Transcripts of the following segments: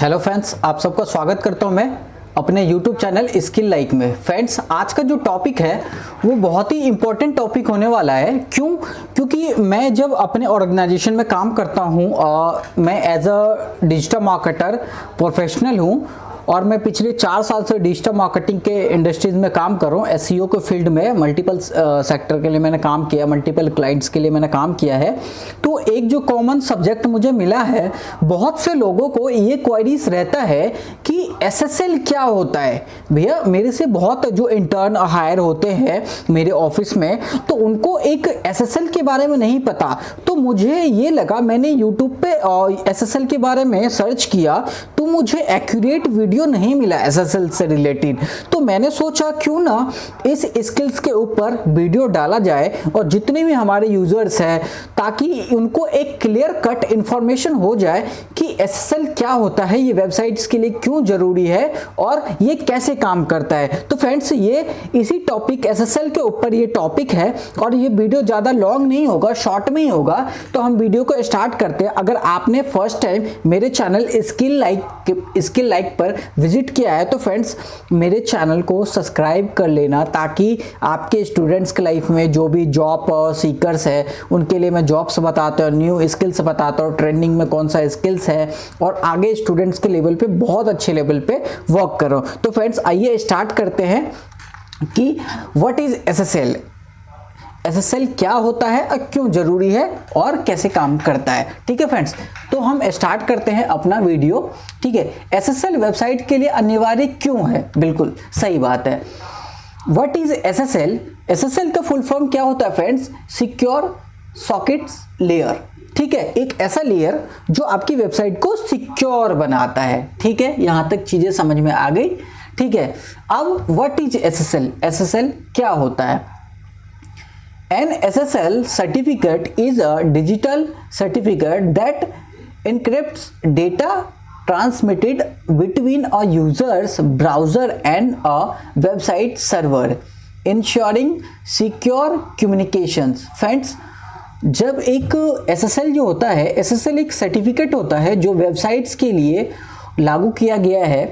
Hello friends, आप सबका स्वागत करता हूं मैं अपने YouTube चैनल स्किल लाइक में। फ्रेंड्स, आज का जो टॉपिक है वो बहुत ही इम्पोर्टेंट टॉपिक होने वाला है। क्योंकि मैं जब अपने ऑर्गेनाइजेशन में काम करता हूं, मैं as a digital marketer professional हूं और मैं पिछले 4 साल से डिजिटल मार्केटिंग के इंडस्ट्रीज में काम कर रहा हूँ। एसईओ के फील्ड में मल्टीपल सेक्टर के लिए मैंने काम किया, मल्टीपल क्लाइंट्स के लिए मैंने काम किया है। तो एक जो कॉमन सब्जेक्ट मुझे मिला है, बहुत से लोगों को ये क्वेरीज रहता है कि एसएसएल क्या होता है। भैया, मेरे से बहुत जो इंटर्न हायर होते हैं मेरे ऑफिस में, तो उनको एक एसएसएल के बारे में नहीं पता। तो मुझे ये लगा, मैंने यूट्यूब पे एसएसएल के बारे में सर्च किया तो मुझे एक्यूरेट वीडियो नहीं मिला एसएसएल से रिलेटेड। तो मैंने सोचा क्यों ना इस स्किल्स के ऊपर वीडियो डाला जाए और जितने भी हमारे यूजर्स हैं, ताकि उनको एक क्लियर कट इंफॉर्मेशन हो जाए कि एसएसएल क्या होता है, ये वेबसाइट्स के लिए क्यों जरूरी है और ये कैसे काम करता है। तो फ्रेंड्स, ये इसी टॉपिक एसएसएल के ऊपर ये टॉपिक है और ये वीडियो ज़्यादा लॉन्ग नहीं होगा, शॉर्ट में ही होगा। तो हम वीडियो को स्टार्ट करते हैं। अगर आपने फर्स्ट टाइम मेरे चैनल स्किल लाइक पर विजिट किया है तो फ्रेंड्स, मेरे चैनल को सब्सक्राइब कर लेना, ताकि आपके स्टूडेंट्स के लाइफ में जो भी जॉब सीकर्स है उनके लिए मैं जॉब्स बताता हूँ, न्यू स्किल्स बताता हूँ, ट्रेंडिंग में कौन सा स्किल्स है और आगे स्टूडेंट्स के लेवल पे बहुत अच्छे लेवल पे वर्क करो। तो फ्रेंड्स, आइए स्टार्ट करते हैं कि व्हाट इज एसएसएल, एसएसएल क्या होता है और क्यों जरूरी है और कैसे काम करता है। ठीक है फ्रेंड्स, तो हम स्टार्ट करते हैं अपना वीडियो। ठीक है, एसएसएल वेबसाइट के लिए अनिवार्य क्यों है? बिल्कुल सही बात है। What is SSL? एसएसएल का फुल फॉर्म क्या होता है फ्रेंड्स? Secure sockets layer. ठीक है, एक ऐसा लेयर जो आपकी वेबसाइट को सिक्योर बनाता है। ठीक है, यहां तक चीजें समझ में आ गई। ठीक है, अब व्हाट इज एसएसएल? एसएसएल क्या होता है? An SSL certificate is a digital certificate that encrypts data transmitted between a user's browser and a website server, ensuring secure communications. Friends, जब एक SSL जो होता है, SSL एक सर्टिफिकेट होता है जो वेबसाइट्स के लिए लागू किया गया है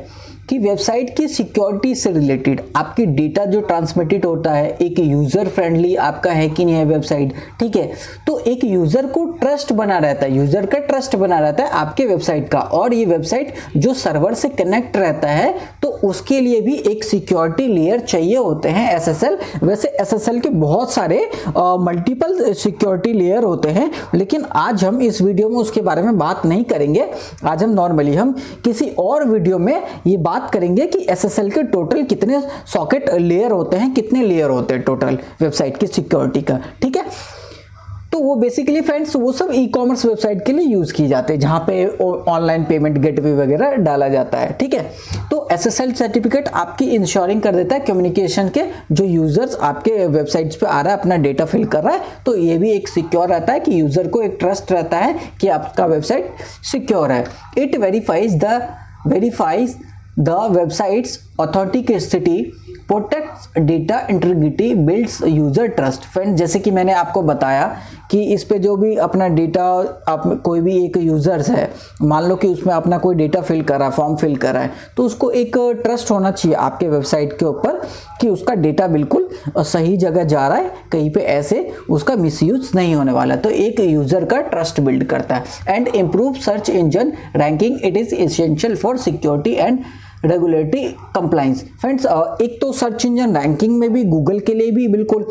कि वेबसाइट की सिक्योरिटी से रिलेटेड आपकी डेटा जो ट्रांसमिटेड होता है, एक यूज़र फ्रेंडली आपका है कि नहीं है वेबसाइट। ठीक है, तो एक यूज़र को ट्रस्ट बना रहता है, यूज़र का ट्रस्ट बना रहता है आपके वेबसाइट का, और ये वेबसाइट जो सर्वर से कनेक्ट रहता है तो उसके लिए भी एक सिक्योरिटी लेयर चाहिए होते हैं एसएसएल। वैसे एसएसएल के बहुत सारे मल्टीपल सिक्योरिटी लेयर होते हैं, लेकिन आज हम इस वीडियो में उसके बारे में बात नहीं करेंगे। आज हम नॉर्मली हम किसी और वीडियो में ये बात करेंगे कि एसएसएल के टोटल कितने सॉकेट लेयर होते हैं, कितने लेयर होते हैं टोटल वेबसाइट की सिक्योरिटी का। ठीक है, तो वो बेसिकली फ्रेंड्स वो सब ई कॉमर्स वेबसाइट के लिए यूज की जाते हैं, जहां पे ऑनलाइन पेमेंट गेटवे वगैरह डाला जाता है। ठीक है, तो एसएसएल सर्टिफिकेट आपकी इंश्योरिंग कर देता है कम्युनिकेशन के, जो यूजर्स आपके वेबसाइट्स पे आ रहा है, अपना डेटा फिल कर रहा है, तो ये भी एक सिक्योर रहता है कि यूजर को एक ट्रस्ट रहता है कि आपका वेबसाइट सिक्योर है। It verifies the website's authenticity, protects data integrity, builds user trust। Friend, जैसे कि मैंने आपको बताया कि इस पे जो भी अपना डेटा, आप कोई भी एक यूजर्स है, मान लो कि उसमें अपना कोई डेटा फिल कर रहा है, फॉर्म फिल कर रहा है, तो उसको एक ट्रस्ट होना चाहिए आपके वेबसाइट के ऊपर कि उसका डेटा बिल्कुल सही जगह जा रहा है, कहीं पे ऐसे उसका मिसयूज नहीं होने वाला। तो एक यूजर का ट्रस्ट बिल्ड करता है। And improve search engine ranking, it is essential for security and regulatory compliance. Friends, एक तो सर्च इंजन रैंकिंग में भी, गूगल के लिए भी बिल्कुल,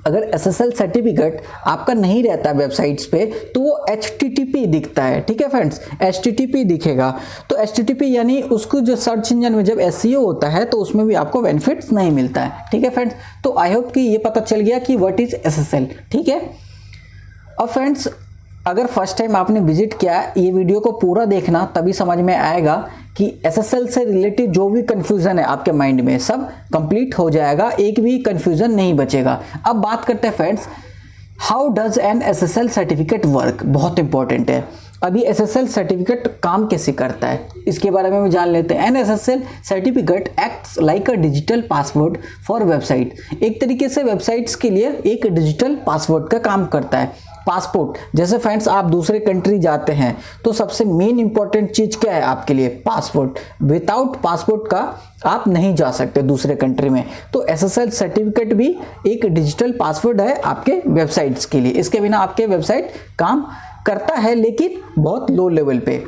अगर एसएसएल सर्टिफिकेट आपका नहीं रहता वेबसाइट्स पे तो वो HTTP दिखता है। ठीक है फ्रेंड्स, HTTP दिखेगा। तो HTTP यानी उसको जो सर्च इंजन में जब SEO होता है तो उसमें भी आपको बेनिफिट्स नहीं मिलता है। ठीक है फ्रेंड्स, तो आई होप कि ये पता चल गया कि व्हाट इज एसएसएल। ठीक है, अब फ्रेंड्स, अगर फर्स्ट टाइम आपने विजिट किया, ये वीडियो को पूरा देखना, तभी समझ में आएगा कि एसएसएल से रिलेटेड जो भी कंफ्यूजन है आपके माइंड में सब कंप्लीट हो जाएगा, एक भी कंफ्यूजन नहीं बचेगा। अब बात करते हैं friends, how does N SSL certificate work. बहुत इंपॉर्टेंट है। अभी एसएसएल सर्टिफिकेट काम कैसे करता है इसके बारे में जान लेते हैं। An SSL certificate acts like a digital password for website. एक तरीके से वेबसाइट्स के लिए एक डिजिटल पासवर्ड का काम करता है। पासपोर्ट, जैसे फ्रेंड्स आप दूसरे कंट्री जाते हैं तो सबसे मेन इंपॉर्टेंट चीज क्या है आपके लिए? पासपोर्ट। विदाउट पासपोर्ट का आप नहीं जा सकते दूसरे कंट्री में। तो SSL सर्टिफिकेट भी एक डिजिटल पासवर्ड है आपके वेबसाइट्स के लिए। इसके बिना आपके वेबसाइट काम करता है लेकिन बहुत लो लेवल पे।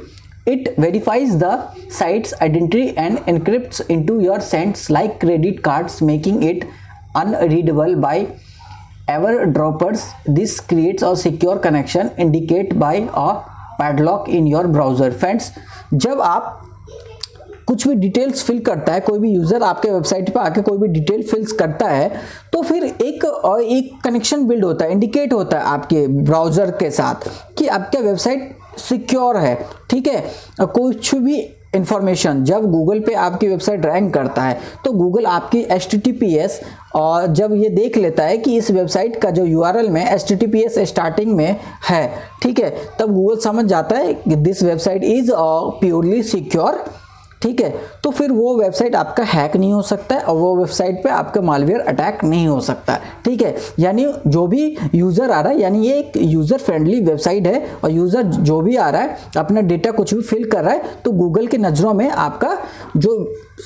It verifies the site's identity and encrypts into your sends like credit cards, making it unreadable by eavesdroppers. This creates a secure connection indicated by a padlock in your browser. Friends, जब आप कुछ भी details fill करता है, कोई भी user आपके website पे आके कोई भी डिटेल फिल्स करता है तो फिर एक कनेक्शन बिल्ड होता है, इंडिकेट होता है आपके ब्राउजर के साथ कि आपका वेबसाइट सिक्योर है। ठीक है, कुछ भी इंफॉर्मेशन जब गूगल पे आपकी वेबसाइट रैंक करता है तो गूगल आपकी HTTPS और जब ये देख लेता है कि इस वेबसाइट का जो URL में HTTPS स्टार्टिंग में है, ठीक है, तब गूगल समझ जाता है कि this website is purely secure. ठीक है, तो फिर वो वेबसाइट आपका हैक नहीं हो सकता है और वो वेबसाइट पे आपका मालवेयर अटैक नहीं हो सकता है। ठीक है, यानी जो भी यूज़र आ रहा है, यानी ये एक यूज़र फ्रेंडली वेबसाइट है और यूज़र जो भी आ रहा है अपना डेटा कुछ भी फिल कर रहा है तो गूगल की नज़रों में आपका जो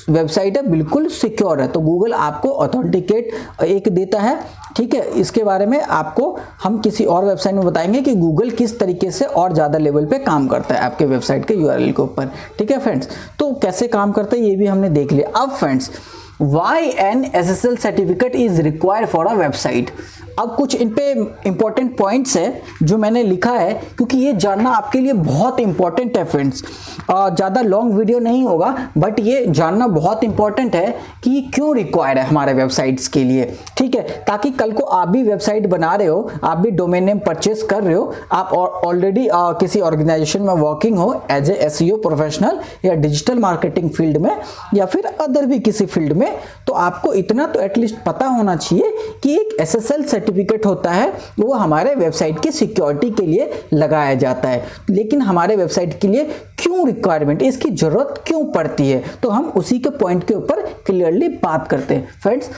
वेबसाइट है बिल्कुल सिक्योर है। तो गूगल आपको ऑथेंटिकेट एक देता है। ठीक है, इसके बारे में आपको हम किसी और वेबसाइट में बताएंगे कि गूगल किस तरीके से और ज़्यादा लेवल पे काम करता है आपके वेबसाइट के URL के ऊपर। ठीक है फ्रेंड्स, तो कैसे काम करता है ये भी हमने देख लिया। अब friends, why an SSL certificate is required for a website? अब कुछ इन पे इंपॉर्टेंट पॉइंट्स है जो मैंने लिखा है क्योंकि ये जानना आपके लिए बहुत इंपॉर्टेंट है फ्रेंड्स। ज़्यादा लॉन्ग वीडियो नहीं होगा बट ये जानना बहुत इंपॉर्टेंट है कि क्यों रिक्वायर्ड है हमारे वेबसाइट्स के लिए। ठीक है, ताकि कल को आप भी वेबसाइट बना रहे हो, आप भी डोमेन नेम परचेस कर रहे हो, आप ऑलरेडी किसी ऑर्गेनाइजेशन में वर्किंग हो एज ए SEO प्रोफेशनल या डिजिटल मार्केटिंग फील्ड में या फिर अदर भी किसी फील्ड में, तो आपको इतना तो एटलीस्ट पता होना चाहिए कि एक SSL सर्टिफिकेट होता है वो हमारे वेबसाइट की सिक्योरिटी के लिए लगाया जाता है। लेकिन हमारे वेबसाइट के लिए क्यों रिक्वायरमेंट, इसकी जरूरत क्यों पड़ती है, तो हम उसी के पॉइंट के ऊपर क्लियरली बात करते हैं। फ्रेंड्स,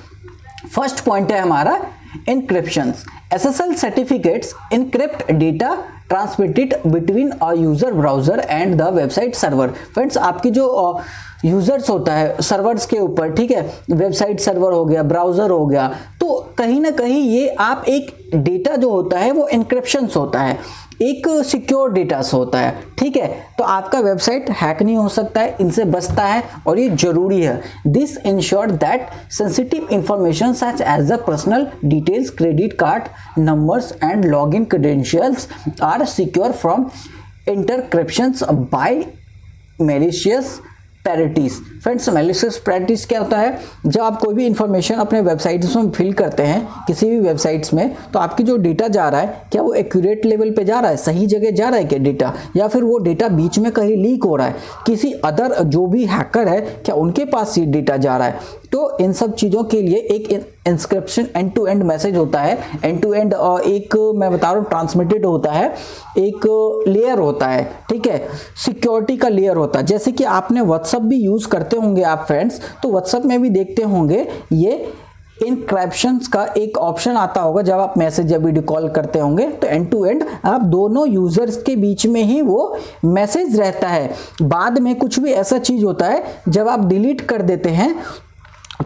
फर्स्ट पॉइंट है हमारा encryptions. SSL certificates encrypt data transmitted between a user browser and the website server. Friends, आपकी जो यूजर्स होता है सर्वर्स के ऊपर, ठीक है, वेबसाइट सर्वर हो गया, ब्राउजर हो गया, तो कहीं ना कहीं ये आप एक डेटा जो होता है वो इंक्रिप्शंस होता है, एक सिक्योर डेटा होता है। ठीक है, तो आपका वेबसाइट हैक नहीं हो सकता है, इनसे बचता है और ये जरूरी है। This ensure that sensitive information such as the personal details, credit card numbers and login credentials are secure from interceptions by malicious parties. Friends, malicious parties क्या होता है? जब आप कोई भी इंफॉर्मेशन अपने वेबसाइट्स में फिल करते हैं किसी भी वेबसाइट्स में, तो आपकी जो डेटा जा रहा है क्या वो एक्यूरेट लेवल पे जा रहा है, सही जगह जा रहा है क्या डेटा, या फिर वो डेटा बीच में कहीं लीक हो रहा है, किसी अदर जो भी हैकर है क्या उनके पास ये डेटा जा रहा है। तो इन सब चीज़ों के लिए एक inscription end to end message होता है। एंड टू एंड एक मैं बता रहा हूँ ट्रांसमिटेड होता है, एक लेयर होता है, ठीक है, सिक्योरिटी का लेयर होता है। जैसे कि आपने व्हाट्सएप भी यूज़ करते होंगे आप फ्रेंड्स, तो व्हाट्सएप में भी देखते होंगे ये इनक्रिप्शंस का एक ऑप्शन आता होगा जब आप मैसेज या वीडियो कॉल करते होंगे, तो एंड टू एंड आप दोनों यूजर्स के बीच में ही वो मैसेज रहता है। बाद में कुछ भी ऐसा चीज़ होता है जब आप डिलीट कर देते हैं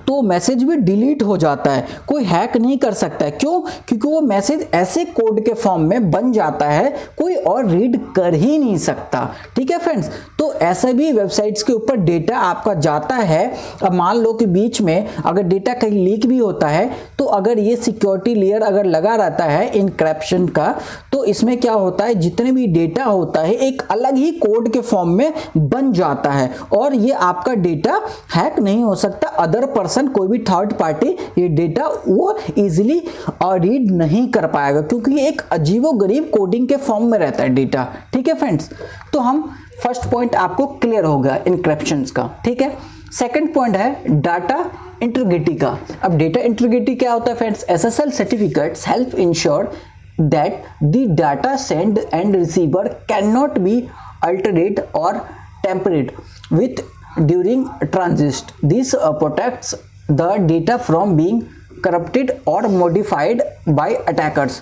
तो मैसेज भी डिलीट हो जाता है, कोई हैक नहीं कर सकता है। क्यों? क्योंकि वो मैसेज ऐसे कोड के फॉर्म में बन जाता है कोई और रीड कर ही नहीं सकता। ठीक है फ्रेंड्स, तो ऐसा भी वेबसाइट्स के ऊपर डेटा आपका जाता है। अब मान लो कि बीच में अगर डेटा कहीं लीक भी होता है तो अगर ये सिक्योरिटी लेयर अगर लगा रहता है इनक्रिप्शन का, तो इसमें क्या होता है, जितने भी डेटा होता है एक अलग ही कोड के फॉर्म में बन जाता है और ये आपका डेटा हैक नहीं हो सकता। अदर पर्सन, कोई भी थर्ड पार्टी ये डेटा वो इजीली रीड नहीं कर पाएगा क्योंकि ये एक अजीबोगरीब कोडिंग के फॉर्म में रहता है डेटा। ठीक है फ्रेंड्स, तो हम फर्स्ट पॉइंट आपको क्लियर हो गया इनक्रिप्शंस का। ठीक है, सेकंड पॉइंट है डाटा इंटीग्रिटी का। अब डेटा इंटीग्रिटी क्या होता है friends? SSL certificates help ensure that the data sent and receiver cannot be altered or tampered with during transit. This protects the data from being corrupted or modified by attackers.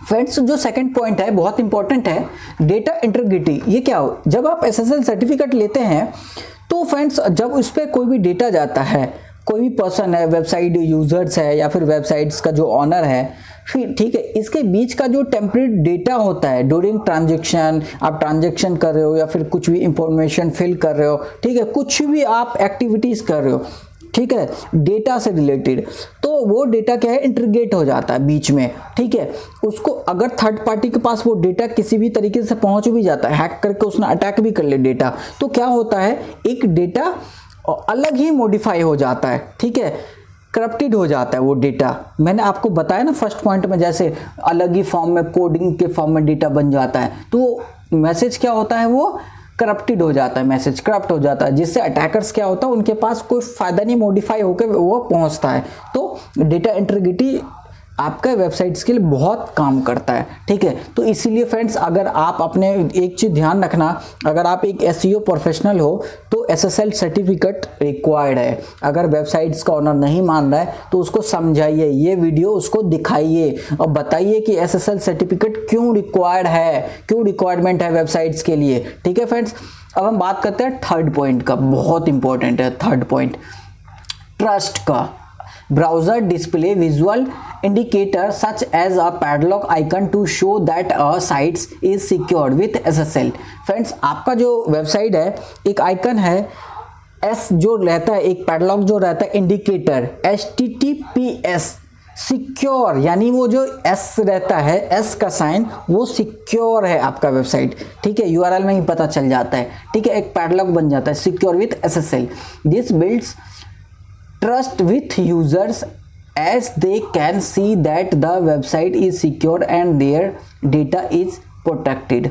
Friends जो second point है बहुत important है, data integrity. ये क्या हो, जब आप SSL certificate लेते हैं तो फ्रेंड्स जब उस पर कोई भी डेटा जाता है, कोई भी पर्सन है, वेबसाइट यूजर्स है या फिर वेबसाइट्स का जो ऑनर है, फिर ठीक है, इसके बीच का जो टेम्परेरी डेटा होता है ड्यूरिंग ट्रांजेक्शन, आप ट्रांजेक्शन कर रहे हो या फिर कुछ भी इंफॉर्मेशन फिल कर रहे हो, ठीक है, कुछ भी आप एक्टिविटीज कर रहे हो, ठीक है, डेटा से रिलेटेड, तो वो डेटा क्या है, इंटीग्रेट हो जाता है बीच में, ठीक है। उसको अगर थर्ड पार्टी के पास वो डेटा किसी भी तरीके से पहुंच भी जाता है, हैक करके उसने अटैक भी कर ले डेटा, तो क्या होता है, एक डेटा अलग ही मॉडिफाई हो जाता है, ठीक है, करप्टेड हो जाता है वो डेटा। मैंने आपको बताया ना फर्स्ट पॉइंट में, जैसे अलग ही फॉर्म में, कोडिंग के फॉर्म में डेटा बन जाता है, तो मैसेज क्या होता है, वो करप्टेड हो जाता है, मैसेज करप्ट हो जाता है, जिससे अटैकर्स क्या होता है, उनके पास कोई फायदा नहीं, मॉडिफाई होकर वो पहुंचता है। तो डेटा इंटीग्रिटी आपका वेबसाइट्स के लिए बहुत काम करता है, ठीक है। तो इसीलिए फ्रेंड्स अगर आप अपने एक चीज़ ध्यान रखना, अगर आप एक SEO प्रोफेशनल हो तो SSL सर्टिफिकेट रिक्वायर्ड है। अगर वेबसाइट्स का ऑनर नहीं मान रहा है तो उसको समझाइए, ये वीडियो उसको दिखाइए और बताइए कि SSL सर्टिफिकेट क्यों रिक्वायर्ड है, क्यों रिक्वायरमेंट है वेबसाइट्स के लिए, ठीक है फ्रेंड्स। अब हम बात करते हैं थर्ड पॉइंट का, बहुत इंपॉर्टेंट है थर्ड पॉइंट, ट्रस्ट का। Browser display visual indicator such as a padlock icon to show that a site is secured with SSL। Friends आपका जो वेबसाइट है एक आइकन है, S जो रहता है, एक पैडलॉक जो रहता है, इंडिकेटर HTTPS सिक्योर, यानी वो जो S रहता है, S का साइन, वो सिक्योर है आपका वेबसाइट, ठीक है, URL में ही पता चल जाता है, ठीक है, एक पैडलॉक बन जाता है, secure with SSL। This builds trust with users as they can see that the website is secure and their data is protected।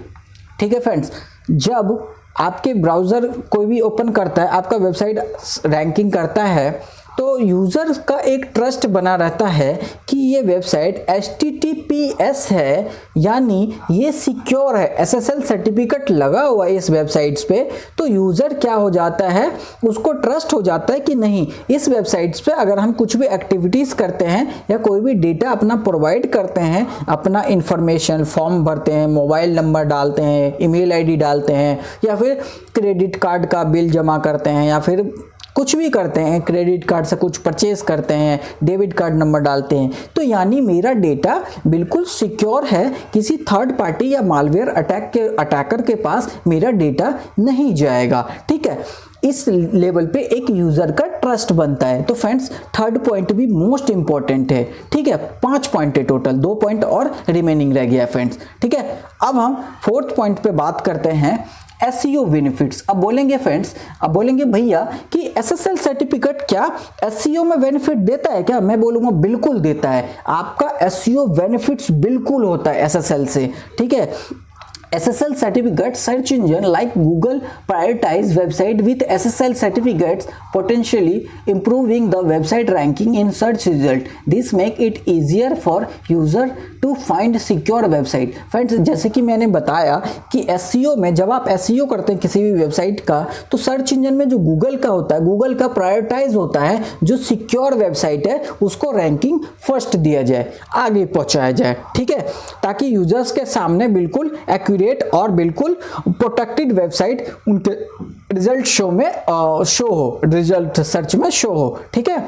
ठीक है फ्रेंड्स, जब आपके ब्राउज़र कोई भी ओपन करता है, आपका वेबसाइट रैंकिंग करता है, तो यूज़र का एक ट्रस्ट बना रहता है कि ये वेबसाइट HTTPS है, यानी ये सिक्योर है, SSL सर्टिफिकेट लगा हुआ है इस वेबसाइट्स पे, तो यूज़र क्या हो जाता है, उसको ट्रस्ट हो जाता है कि नहीं, इस वेबसाइट्स पे अगर हम कुछ भी एक्टिविटीज़ करते हैं या कोई भी डेटा अपना प्रोवाइड करते हैं, अपना इंफॉर्मेशन, फॉर्म भरते हैं, मोबाइल नंबर डालते हैं, ईमेल ID डालते हैं, या फिर क्रेडिट कार्ड का बिल जमा करते हैं, या फिर कुछ भी करते हैं, क्रेडिट कार्ड से कुछ परचेज करते हैं, डेबिट कार्ड नंबर डालते हैं, तो यानी मेरा डेटा बिल्कुल सिक्योर है, किसी थर्ड पार्टी या मालवेयर अटैकर के पास मेरा डेटा नहीं जाएगा, ठीक है। इस लेवल पे एक यूजर का ट्रस्ट बनता है। तो फ्रेंड्स थर्ड पॉइंट भी मोस्ट इंपॉर्टेंट है, ठीक है। 5 पॉइंट है टोटल, 2 पॉइंट और रिमेनिंग रह गया फ्रेंड्स, ठीक है। अब हम फोर्थ पॉइंट पे बात करते हैं, SEO बेनिफिट्स। अब बोलेंगे फ्रेंड्स, अब बोलेंगे भैया कि SSL सर्टिफिकेट क्या SEO में बेनिफिट देता है क्या? मैं बोलूंगा बिल्कुल देता है। आपका SEO बेनिफिट्स बिल्कुल होता है SSL से, ठीक है। SSL certificate search engine like Google prioritize website with SSL certificates, potentially improving the website ranking in search result. This make it easier for user to find secure website. Friends, जैसे कि मैंने बताया कि SEO में जब आप SEO करते हैं किसी भी वेबसाइट का, तो सर्च इंजन में जो गूगल का होता है, गूगल का प्रायोरिटाइज होता है जो सिक्योर वेबसाइट है उसको रैंकिंग फर्स्ट दिया जाए, आगे पहुंचाया जाए, ठीक है, ताकि यूजर्स के सामने बिल्कुल एक्यूरेट और बिल्कुल प्रोटेक्टेड वेबसाइट उनके रिजल्ट शो हो, रिजल्ट सर्च में शो हो, ठीक है।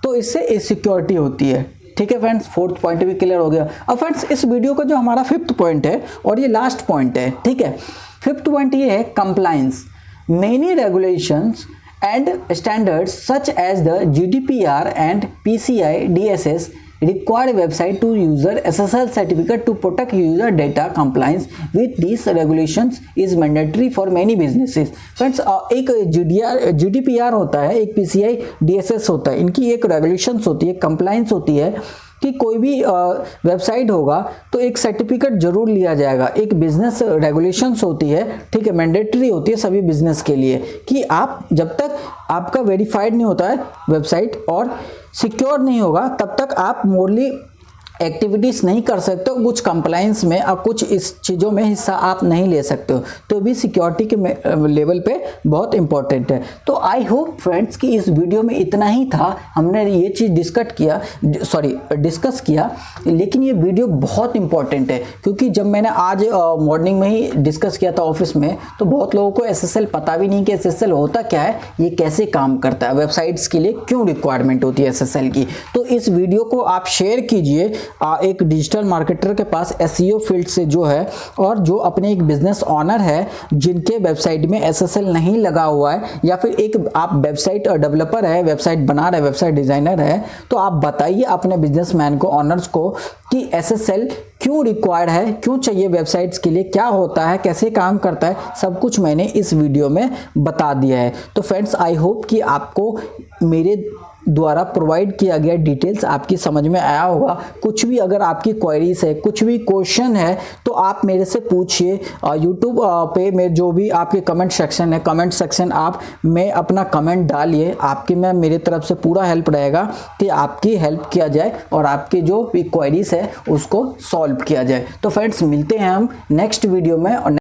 तो इससे सिक्योरिटी होती है, ठीक है फ्रेंड्स। फोर्थ पॉइंट भी क्लियर हो गया। अब फ्रेंड्स इस वीडियो का जो हमारा फिफ्थ पॉइंट है और ये लास्ट पॉइंट है, ठीक है। फिफ्थ पॉइंट ये है compliance. Many regulations and standards such as the GDPR and PCI DSS require website to user SSL certificate to protect user data. Compliance with these regulations is mandatory for many businesses. Friends, एक GDPR होता है, एक PCI DSS होता है, इनकी एक regulations होती है, कंप्लायंस होती है कि कोई भी वेबसाइट होगा तो एक सर्टिफिकेट जरूर लिया जाएगा। एक बिजनेस रेगुलेशंस होती है, ठीक है, मैंडेटरी होती है सभी बिजनेस के लिए कि आप जब तक आपका वेरीफाइड नहीं होता है वेबसाइट और सिक्योर नहीं होगा तब तक आप मोरली एक्टिविटीज़ नहीं कर सकते हो, कुछ कंप्लाइंस में और कुछ इस चीज़ों में हिस्सा आप नहीं ले सकते हो, तो भी सिक्योरिटी के लेवल पे बहुत इंपॉर्टेंट है। तो आई होप फ्रेंड्स कि इस वीडियो में इतना ही था, हमने ये चीज़ डिस्कस किया, लेकिन ये वीडियो बहुत इंपॉर्टेंट है क्योंकि जब मैंने आज मॉर्निंग में ही डिस्कस किया था ऑफिस में, तो बहुत लोगों को SSL पता भी नहीं कि SSL होता क्या है, ये कैसे काम करता है, वेबसाइट्स के लिए क्यों रिक्वायरमेंट होती है SSL की। तो इस वीडियो को आप शेयर कीजिए एक डिजिटल मार्केटर के पास SEO फील्ड से जो है, और जो अपने एक बिजनेस ऑनर है जिनके वेबसाइट में SSL नहीं लगा हुआ है, या फिर एक आप वेबसाइट डेवलपर है, वेबसाइट बना रहे, वेबसाइट डिजाइनर है, तो आप बताइए अपने बिजनेसमैन को, ऑनर्स को कि SSL क्यों रिक्वायर्ड है, क्यों चाहिए वेबसाइट्स के लिए, क्या होता है, कैसे काम करता है, सब कुछ मैंने इस वीडियो में बता दिया है। तो फ्रेंड्स आई होप कि आपको मेरे द्वारा प्रोवाइड किया गया डिटेल्स आपकी समझ में आया होगा। कुछ भी अगर आपकी क्वेरीज है, कुछ भी क्वेश्चन है, तो आप मेरे से पूछिए। यूट्यूब पे में जो भी आपके कमेंट सेक्शन है, कमेंट सेक्शन आप में अपना कमेंट डालिए, आपकी मैं मेरी तरफ से पूरा हेल्प रहेगा कि आपकी हेल्प किया जाए और आपके जो भी क्वेरीज है उसको सॉल्व किया जाए। तो फ्रेंड्स मिलते हैं हम नेक्स्ट वीडियो में। और